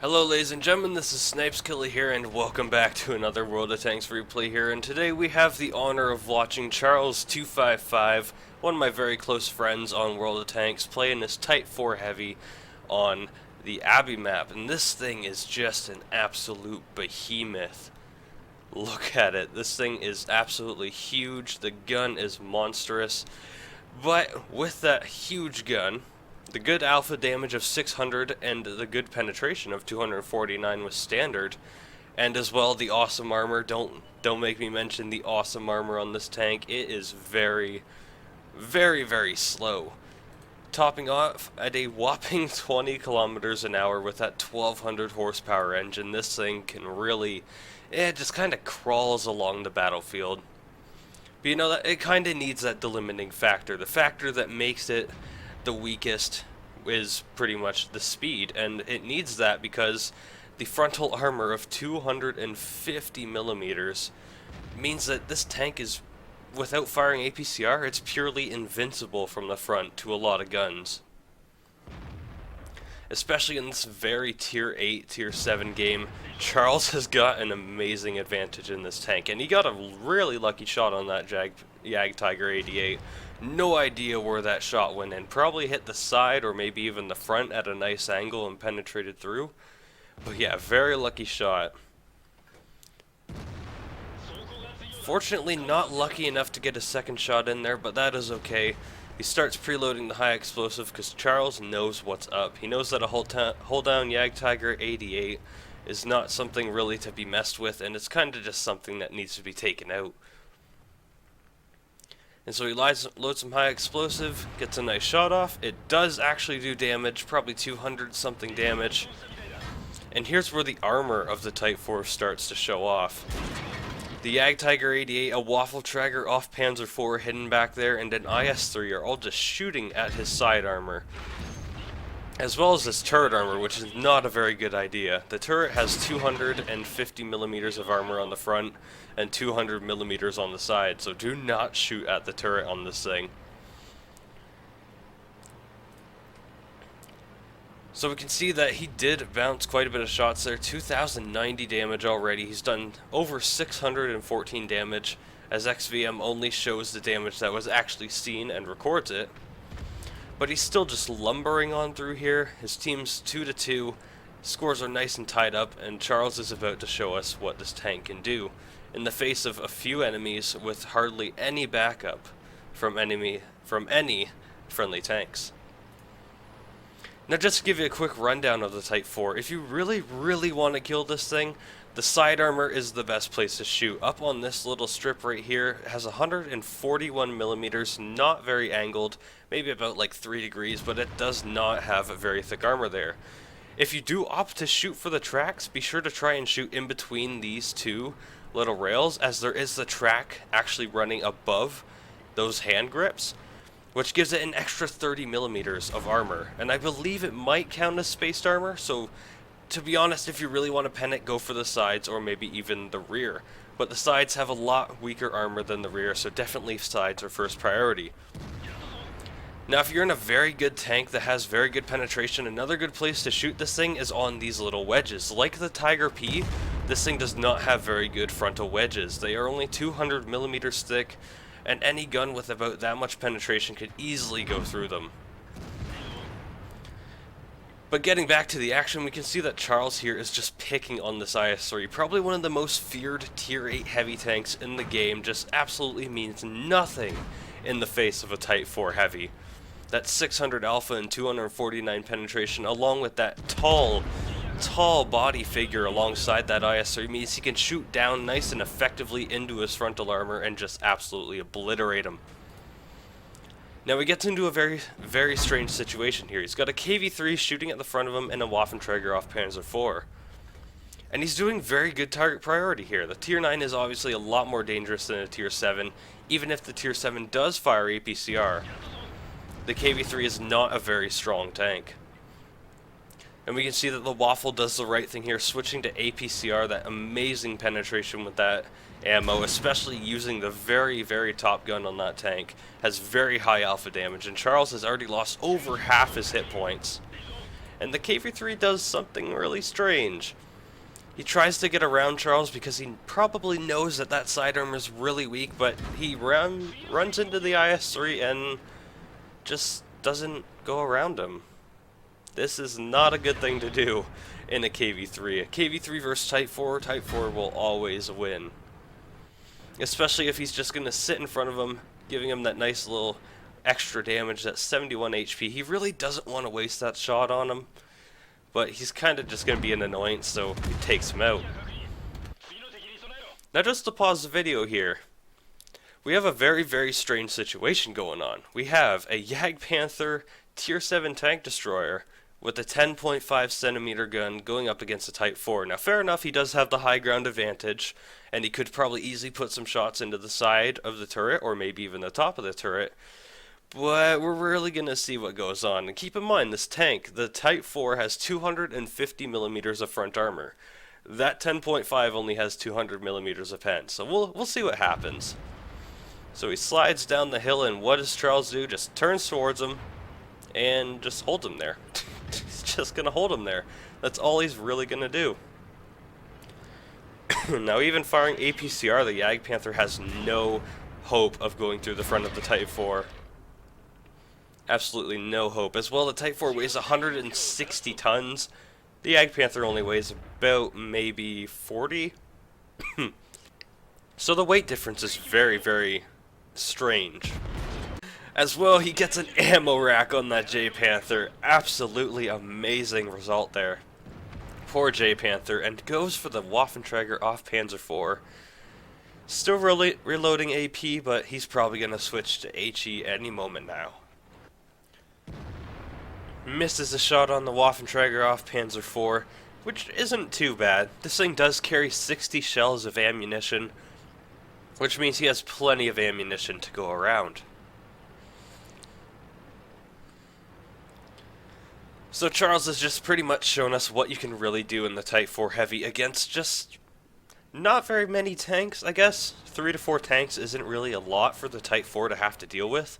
Hello ladies and gentlemen, this is XxsnipzkillaxX here and welcome back to another World of Tanks replay here, and today we have the honor of watching Charles255, one of my very close friends on World of Tanks, playing this Type 4 Heavy on the Abbey map, and this thing is just an absolute behemoth. Look at it, this thing is absolutely huge, the gun is monstrous, but with that huge gun, the good alpha damage of 600 and the good penetration of 249 was standard, and as well the awesome armor. Don't make me mention the awesome armor on this tank. It is very slow. Topping off at a whopping 20 kilometers an hour with that 1200 horsepower engine, this thing can really, it just kind of crawls along the battlefield. But you know, that it kind of needs that delimiting factor, the factor that makes it the weakest is pretty much the speed, and it needs that because the frontal armor of 250 millimeters means that this tank is, without firing APCR, it's purely invincible from the front to a lot of guns. Especially in this very tier 8, tier 7 game, Charles has got an amazing advantage in this tank, and he got a really lucky shot on that Tiger 88. No idea where that shot went in. Probably hit the side or maybe even the front at a nice angle and penetrated through. But yeah, very lucky shot. Fortunately not lucky enough to get a second shot in there, but that is okay. He starts preloading the high explosive because Charles knows what's up. He knows that a hold down Tiger 88 is not something really to be messed with, and it's kind of just something that needs to be taken out. And so he loads some high explosive, gets a nice shot off. It does actually do damage, probably 200 something damage. And here's where the armor of the Type 4 starts to show off. The Tiger 88, a Waffle Trager off Panzer 4 hidden back there, and an IS-3 are all just shooting at his side armor. As well as his turret armor, which is not a very good idea. The turret has 250 millimeters of armor on the front and 200 millimeters on the side, so do not shoot at the turret on this thing. So we can see that he did bounce quite a bit of shots there, 2090 damage already. He's done over 614 damage, as XVM only shows the damage that was actually seen and records it. But he's still just lumbering on through here. His team's 2-2, scores are nice and tied up, and Charles is about to show us what this tank can do in the face of a few enemies with hardly any backup from any friendly tanks. Now just to give you a quick rundown of the Type 4, if you really want to kill this thing, the side armor is the best place to shoot. Up on this little strip right here, it has 141 millimeters, not very angled, maybe about like 3 degrees, but it does not have a very thick armor there. If you do opt to shoot for the tracks, be sure to try and shoot in between these two little rails, as there is the track actually running above those hand grips, which gives it an extra 30 millimeters of armor, and I believe it might count as spaced armor, so to be honest, if you really want to pen it, go for the sides or maybe even the rear. But the sides have a lot weaker armor than the rear, so definitely sides are first priority. Now if you're in a very good tank that has very good penetration, another good place to shoot this thing is on these little wedges. Like the Tiger P, this thing does not have very good frontal wedges. They are only 200 millimeters thick, and any gun with about that much penetration could easily go through them. But getting back to the action, we can see that Charles here is just picking on this IS-3, probably one of the most feared tier 8 heavy tanks in the game, just absolutely means nothing in the face of a Type 4 heavy. That 600 alpha and 249 penetration, along with that tall body figure alongside that IS-3, means he can shoot down nice and effectively into his frontal armor and just absolutely obliterate him. Now he gets into a very strange situation here. He's got a KV-3 shooting at the front of him and a Waffentrager off Panzer 4. And he's doing very good target priority here. The tier 9 is obviously a lot more dangerous than a tier 7, even if the tier 7 does fire APCR. The KV-3 is not a very strong tank. And we can see that the Waffle does the right thing here, switching to APCR, that amazing penetration with that ammo, especially using the very top gun on that tank, has very high alpha damage, and Charles has already lost over half his hit points. And the KV-3 does something really strange. He tries to get around Charles because he probably knows that that sidearm is really weak, but he runs into the IS-3 and just doesn't go around him. This is not a good thing to do in a KV-3. A KV-3 versus Type 4 will always win. Especially if he's just going to sit in front of him, giving him that nice little extra damage, that 71 HP. He really doesn't want to waste that shot on him, but he's kind of just going to be an annoyance, so he takes him out. Now just to pause the video here, we have a very, very strange situation going on. We have a Jagdpanther Tier 7 tank destroyer with a 10.5 centimeter gun going up against a Type 4. Now fair enough, he does have the high ground advantage, and he could probably easily put some shots into the side of the turret, or maybe even the top of the turret. But we're really going to see what goes on. And keep in mind, this tank, the Type 4, has 250 millimeters of front armor. That 10.5 only has 200 millimeters of pen, so we'll see what happens. So he slides down the hill, and what does Charles do? Just turns towards him and just holds him there. He's just going to hold him there. That's all he's really going to do. Now, even firing APCR, the Jagdpanther has no hope of going through the front of the Type 4. Absolutely no hope. As well, the Type 4 weighs 160 tons. The Jagdpanther only weighs about maybe 40. So the weight difference is very, very strange. As well, he gets an ammo rack on that Jagdpanther. Absolutely amazing result there. Poor Jagdpanther, and goes for the Waffenträger off Panzer IV. Still reloading AP, but he's probably going to switch to HE any moment now. Misses a shot on the Waffenträger off Panzer IV, which isn't too bad. This thing does carry 60 shells of ammunition, which means he has plenty of ammunition to go around. So Charles has just pretty much shown us what you can really do in the Type 4 Heavy against just not very many tanks, I guess. 3 to 4 tanks isn't really a lot for the Type 4 to have to deal with,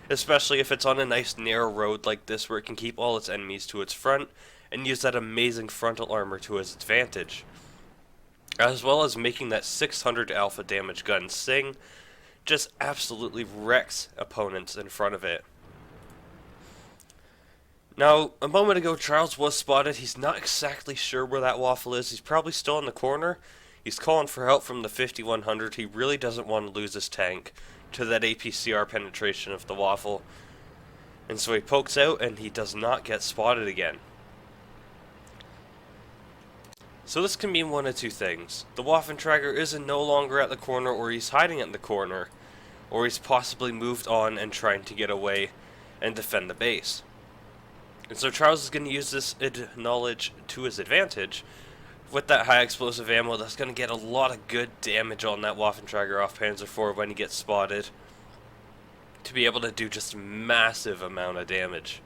especially if it's on a nice narrow road like this where it can keep all its enemies to its front and use that amazing frontal armor to its advantage. As well as making that 600 alpha damage gun sing, just absolutely wrecks opponents in front of it. Now, a moment ago, Charles was spotted. He's not exactly sure where that waffle is. He's probably still in the corner. He's calling for help from the 5100. He really doesn't want to lose his tank to that APCR penetration of the waffle. And so he pokes out, and he does not get spotted again. So this can mean one of two things. The Waffenträger isn't no longer at the corner, or he's hiding in the corner, or he's possibly moved on and trying to get away and defend the base. And so Charles is going to use this knowledge to his advantage with that high explosive ammo that's going to get a lot of good damage on that Waffenträger off Panzer IV when he gets spotted, to be able to do just a massive amount of damage.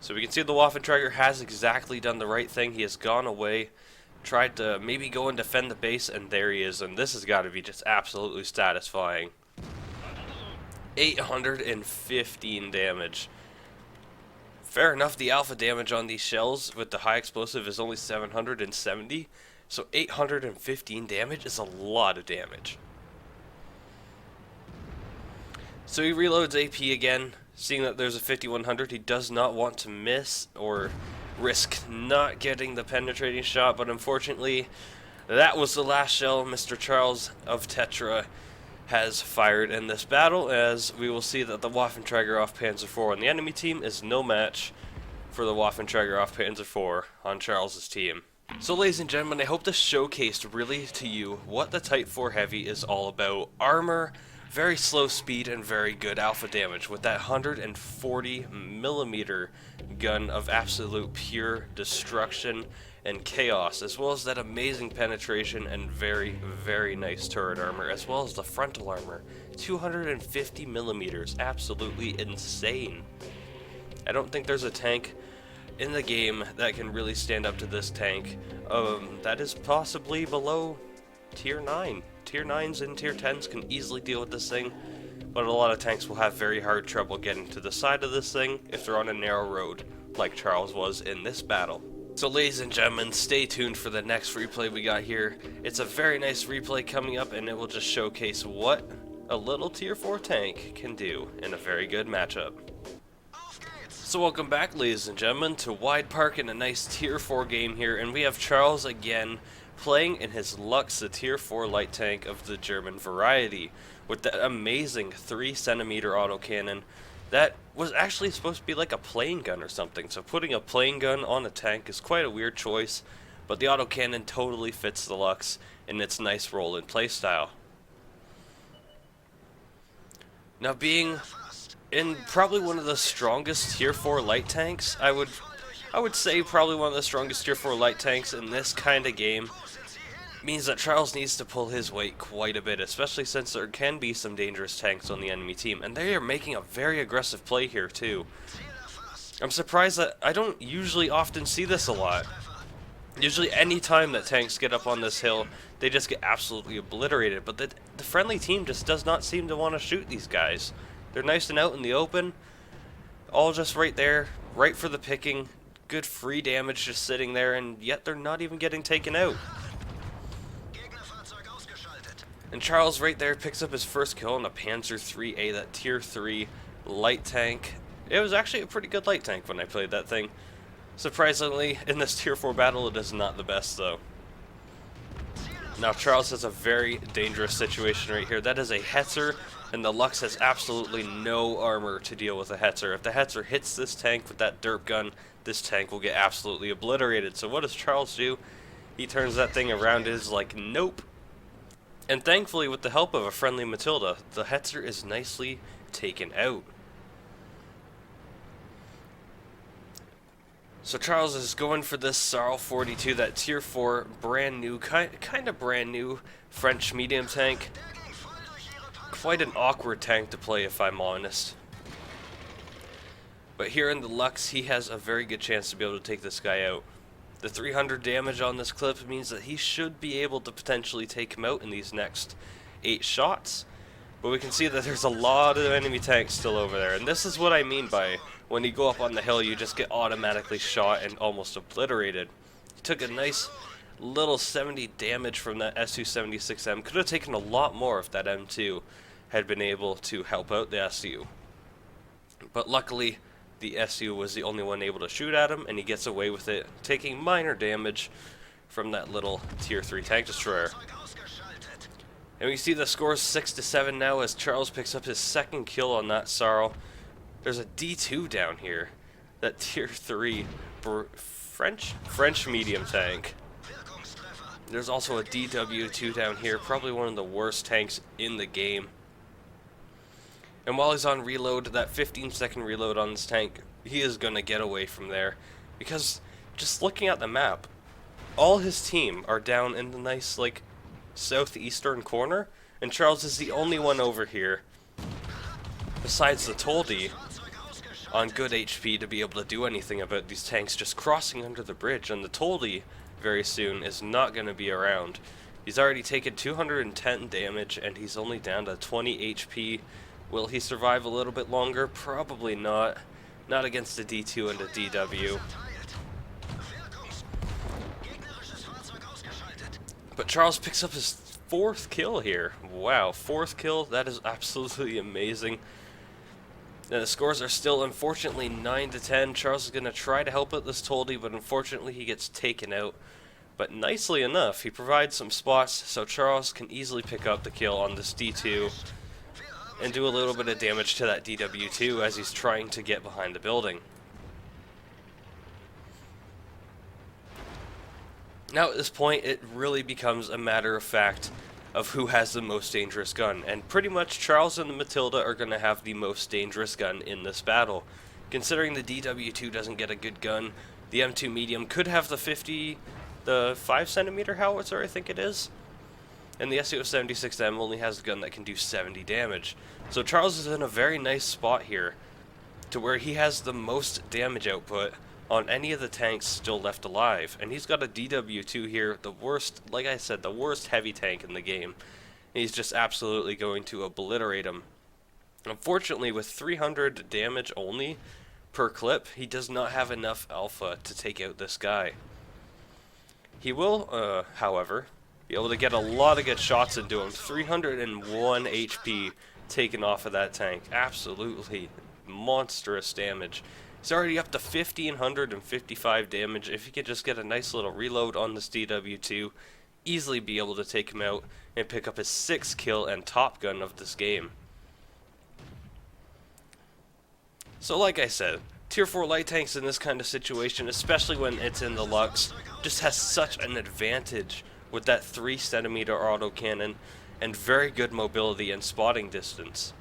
So we can see the Waffenträger has exactly done the right thing. He has gone away, tried to maybe go and defend the base, and there he is, and this has got to be just absolutely satisfying. 815 damage. Fair enough, the alpha damage on these shells with the high explosive is only 770, so 815 damage is a lot of damage. So he reloads AP again, seeing that there's a 5100. He does not want to miss or risk not getting the penetrating shot, but unfortunately, that was the last shell Mr. Charles of Tetra has fired in this battle, as we will see that the Waffenträger off Panzer IV on the enemy team is no match for the Waffenträger off Panzer IV on Charles's team. So ladies and gentlemen, I hope this showcased really to you what the Type 4 Heavy is all about. Armor, very slow speed, and very good alpha damage with that 140 millimeter gun of absolute pure destruction and chaos, as well as that amazing penetration and very, very nice turret armor, as well as the frontal armor. 250 millimeters, absolutely insane. I don't think there's a tank in the game that can really stand up to this tank. That is possibly below Tier 9. Tier 9s and Tier 10s can easily deal with this thing, but a lot of tanks will have very hard trouble getting to the side of this thing if they're on a narrow road like Charles was in this battle. So ladies and gentlemen, stay tuned for the next replay we got here. It's a very nice replay coming up, and it will just showcase what a little tier 4 tank can do in a very good matchup. So welcome back, ladies and gentlemen, to Wide Park in a nice tier 4 game here, and we have Charles again playing in his Lux, the tier 4 light tank of the German variety, with that amazing 3cm autocannon that was actually supposed to be like a plane gun or something. So putting a plane gun on a tank is quite a weird choice, but the autocannon totally fits the Lux in its nice roll and playstyle. Now, being in probably one of the strongest tier 4 light tanks, I would say probably one of the strongest tier 4 light tanks in this kind of game, means that Charles needs to pull his weight quite a bit, especially since there can be some dangerous tanks on the enemy team, and they are making a very aggressive play here too. I'm surprised that I don't usually often see this a lot. Usually any time that tanks get up on this hill, they just get absolutely obliterated, but the friendly team just does not seem to want to shoot these guys. They're nice and out in the open, all just right there, right for the picking, good free damage just sitting there, and yet they're not even getting taken out. And Charles right there picks up his first kill on a Panzer IIIA, that tier 3 light tank. It was actually a pretty good light tank when I played that thing. Surprisingly, in this tier 4 battle, it is not the best though. Now Charles has a very dangerous situation right here. That is a Hetzer, and the Lux has absolutely no armor to deal with a Hetzer. If the Hetzer hits this tank with that derp gun, this tank will get absolutely obliterated. So what does Charles do? He turns that thing around and is like, nope. And thankfully, with the help of a friendly Matilda, the Hetzer is nicely taken out. So Charles is going for this Sarl 42, that tier 4 brand new, kind of brand new French medium tank. Quite an awkward tank to play if I'm honest. But here in the Lux, he has a very good chance to be able to take this guy out. The 300 damage on this clip means that he should be able to potentially take him out in these next 8 shots. But we can see that there's a lot of enemy tanks still over there, and this is what I mean by when you go up on the hill, you just get automatically shot and almost obliterated. He took a nice little 70 damage from that Su-76M. Could have taken a lot more if that M2 had been able to help out the SU. But luckily, the SU was the only one able to shoot at him, and he gets away with it, taking minor damage from that little tier 3 tank destroyer. And we see the score 6-7 now as Charles picks up his second kill on that Sarl. There's a D2 down here, that tier 3 French medium tank. There's also a DW2 down here, probably one of the worst tanks in the game. And while he's on reload, that 15-second reload on this tank, he is going to get away from there. Because just looking at the map, all his team are down in the nice, like, southeastern corner, and Charles is the only one over here, besides the Toldi, on good HP to be able to do anything about these tanks just crossing under the bridge. And the Toldi very soon is not going to be around. He's already taken 210 damage, and he's only down to 20 HP. Will he survive a little bit longer? Probably not. Not against a D2 and a DW. But Charles picks up his 4th kill here. Wow, 4th kill. That is absolutely amazing. Now the scores are still, unfortunately, 9-10. Charles is going to try to help out this Toldi, but unfortunately he gets taken out. But nicely enough, he provides some spots, so Charles can easily pick up the kill on this D2 and do a little bit of damage to that DW2 as he's trying to get behind the building. Now at this point, it really becomes a matter of fact of who has the most dangerous gun, and pretty much Charles and the Matilda are going to have the most dangerous gun in this battle. Considering the DW2 doesn't get a good gun, the M2 medium could have the 5cm howitzer, I think it is, and the Su-76M only has a gun that can do 70 damage. So Charles is in a very nice spot here, to where he has the most damage output on any of the tanks still left alive. And he's got a DW2 here, the worst, like I said, the worst heavy tank in the game. And he's just absolutely going to obliterate him. Unfortunately, with 300 damage only, per clip, he does not have enough alpha to take out this guy. He will, however, be able to get a lot of good shots into him. 301 HP taken off of that tank. Absolutely monstrous damage. He's already up to 1,555 damage. If he could just get a nice little reload on this DW2, easily be able to take him out and pick up his 6th kill and top gun of this game. So like I said, Tier 4 light tanks in this kind of situation, especially when it's in the Lux, just has such an advantage with that 3cm autocannon and very good mobility and spotting distance.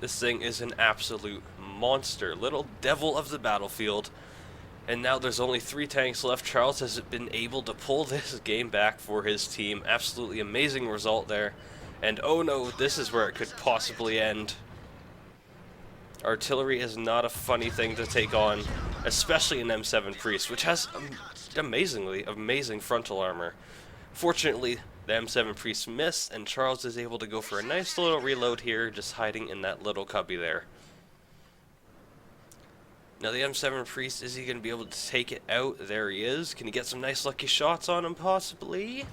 This thing is an absolute monster, little devil of the battlefield. And now there's only 3 tanks left. Charles has been able to pull this game back for his team. Absolutely amazing result there. And oh no, this is where it could possibly end. Artillery is not a funny thing to take on, especially an M7 Priest, which has amazing frontal armor. Fortunately, the M7 Priest missed, and Charles is able to go for a nice little reload here, just hiding in that little cubby there. Now the M7 Priest, is he going to be able to take it out? There he is. Can he get some nice lucky shots on him, possibly?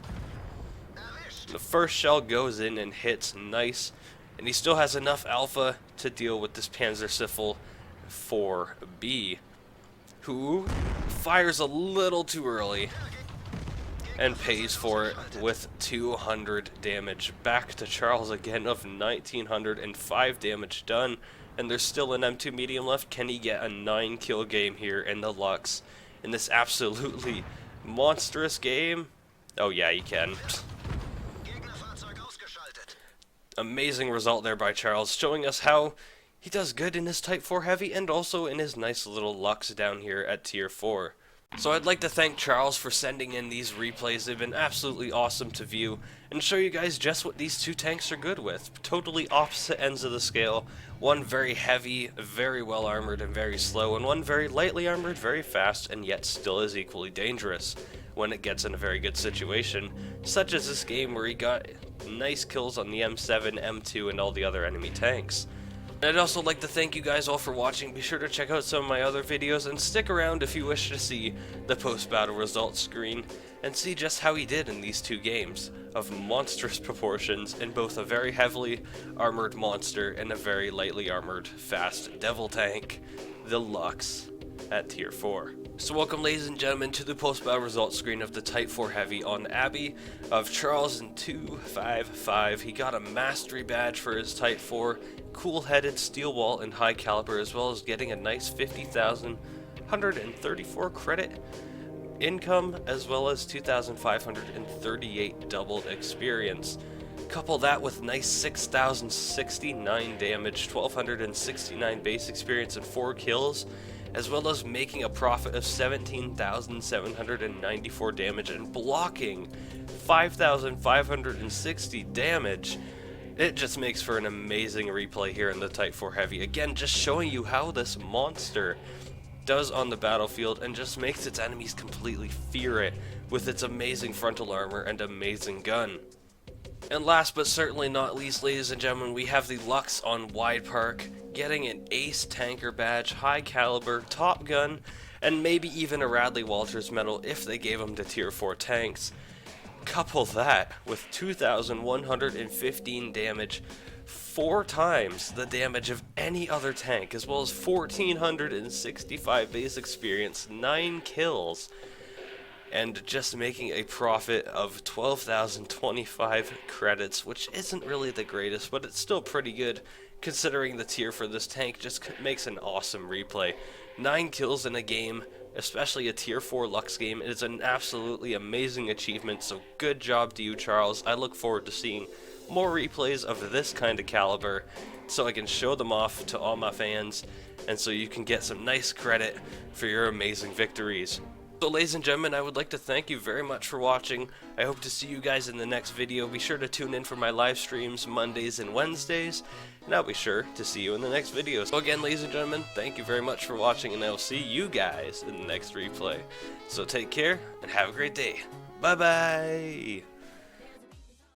The first shell goes in and hits nice, and he still has enough alpha to deal with this Panzersiffel 4B, who fires a little too early and pays for it with 200 damage. Back to Charles again of 1,905 damage done, and there's still an M2 medium left. Can he get a 9-kill game here in the Lux in this absolutely monstrous game? Oh yeah, he can. Amazing result there by Charles, showing us how he does good in his Type 4 Heavy and also in his nice little Lux down here at Tier 4. So I'd like to thank Charles for sending in these replays. They've been absolutely awesome to view and show you guys just what these 2 tanks are good with. Totally opposite ends of the scale. One very heavy, very well armored and very slow, and one very lightly armored, very fast, and yet still is equally dangerous when it gets in a very good situation, such as this game where he got nice kills on the M7, M2, and all the other enemy tanks. I'd also like to thank you guys all for watching. Be sure to check out some of my other videos and stick around if you wish to see the post-battle results screen and see just how he did in these 2 games of monstrous proportions in both a very heavily armored monster and a very lightly armored fast devil tank, the Lux, at Tier 4. So welcome, ladies and gentlemen, to the post-battle results screen of the Type 4 Heavy on Abbey of Charles in 255. He got a mastery badge for his Type 4, cool-headed steel wall and high caliber, as well as getting a nice 50,134 credit income, as well as 2,538 doubled experience. Couple that with nice 6,069 damage, 1,269 base experience, and 4 kills, as well as making a profit of 17,794 damage and blocking 5,560 damage. It just makes for an amazing replay here in the Type 4 Heavy. Again, just showing you how this monster does on the battlefield and just makes its enemies completely fear it with its amazing frontal armor and amazing gun. And last but certainly not least, ladies and gentlemen, we have the Lux on Wide Park, getting an Ace Tanker badge, high caliber, top gun, and maybe even a Radley Walters medal if they gave him to Tier 4 tanks. Couple that with 2,115 damage, 4 times the damage of any other tank, as well as 1,465 base experience, 9 kills, and just making a profit of 12,025 credits, which isn't really the greatest, but it's still pretty good considering the tier for this tank. Just makes an awesome replay. 9 kills in a game, especially a tier 4 Lux game, is an absolutely amazing achievement, so good job to you, Charles. I look forward to seeing more replays of this kind of caliber so I can show them off to all my fans and so you can get some nice credit for your amazing victories. So ladies and gentlemen, I would like to thank you very much for watching. I hope to see you guys in the next video. Be sure to tune in for my live streams Mondays and Wednesdays, and I'll be sure to see you in the next video. So again, ladies and gentlemen, thank you very much for watching, and I will see you guys in the next replay. So take care, and have a great day. Bye-bye!